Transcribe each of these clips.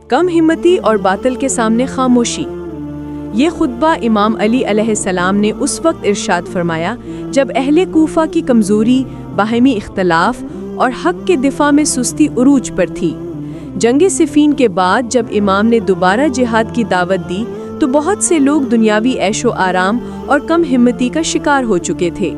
کم ہمتی اور باطل کے سامنے خاموشی۔ یہ خطبہ امام علی علیہ السلام نے اس وقت ارشاد فرمایا جب اہل کوفہ کی کمزوری، باہمی اختلاف اور حق کے دفاع میں سستی عروج پر تھی۔ جنگ صفین کے بعد جب امام نے دوبارہ جہاد کی دعوت دی تو بہت سے لوگ دنیاوی عیش و آرام اور کم ہمتی کا شکار ہو چکے تھے۔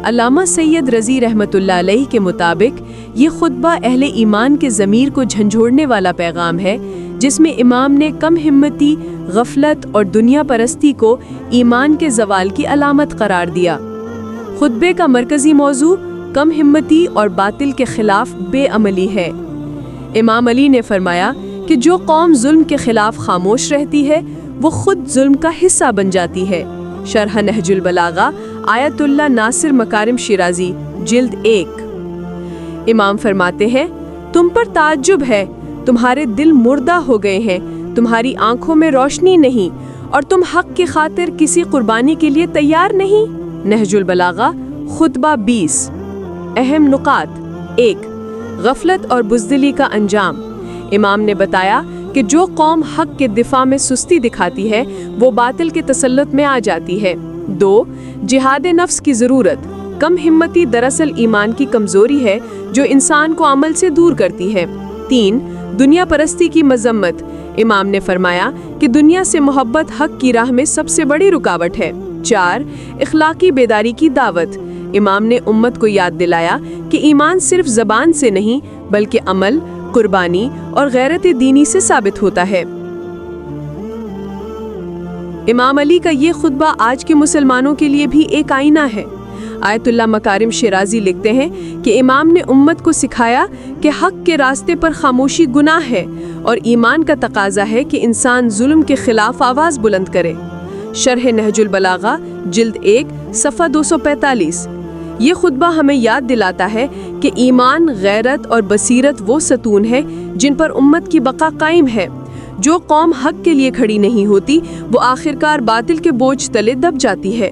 علامہ سید رضی رحمۃ اللہ علیہ کے مطابق یہ خطبہ اہل ایمان کے ضمیر کو جھنجھوڑنے والا پیغام ہے، جس میں امام نے کم ہمتی، غفلت اور دنیا پرستی کو ایمان کے زوال کی علامت قرار دیا۔ خطبے کا مرکزی موضوع کم ہمتی اور باطل کے خلاف بے عملی ہے۔ امام علی نے فرمایا کہ جو قوم ظلم کے خلاف خاموش رہتی ہے وہ خود ظلم کا حصہ بن جاتی ہے۔ شرح نہج البلاغہ آیت اللہ ناصر مکارم شیرازی جلد 1۔ امام فرماتے ہیں تم پر تعجب ہے، تمہارے دل مردہ ہو گئے ہیں، تمہاری آنکھوں میں روشنی نہیں اور تم حق کی خاطر کسی قربانی کے لیے تیار نہیں۔ نہج البلاغہ خطبہ 20۔ اہم نکات۔ 1۔ غفلت اور بزدلی کا انجام۔ امام نے بتایا کہ جو قوم حق کے دفاع میں سستی دکھاتی ہے وہ باطل کے تسلط میں آ جاتی ہے۔ 2۔ جہاد نفس کی ضرورت۔ کم ہمتی دراصل ایمان کی کمزوری ہے جو انسان کو عمل سے دور کرتی ہے۔ 3۔ دنیا پرستی کی مذمت۔ امام نے فرمایا کہ دنیا سے محبت حق کی راہ میں سب سے بڑی رکاوٹ ہے۔ 4۔ اخلاقی بیداری کی دعوت۔ امام نے امت کو یاد دلایا کہ ایمان صرف زبان سے نہیں بلکہ عمل، قربانی اور غیرت دینی سے ثابت ہوتا ہے۔ امام علی کا یہ خطبہ آج کے مسلمانوں کے لیے بھی ایک آئینہ ہے۔ آیت اللہ مکارم شیرازی لکھتے ہیں کہ امام نے امت کو سکھایا کہ حق کے راستے پر خاموشی گناہ ہے اور ایمان کا تقاضا ہے کہ انسان ظلم کے خلاف آواز بلند کرے۔ شرح نہج البلاغہ جلد 1 صفحہ 245۔ یہ خطبہ ہمیں یاد دلاتا ہے کہ ایمان، غیرت اور بصیرت وہ ستون ہے جن پر امت کی بقا قائم ہے۔ جو قوم حق کے لیے کھڑی نہیں ہوتی وہ آخرکار باطل کے بوجھ تلے دب جاتی ہے۔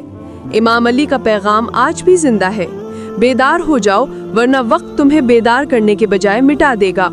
امام علی کا پیغام آج بھی زندہ ہے۔ بیدار ہو جاؤ ورنہ وقت تمہیں بیدار کرنے کے بجائے مٹا دے گا۔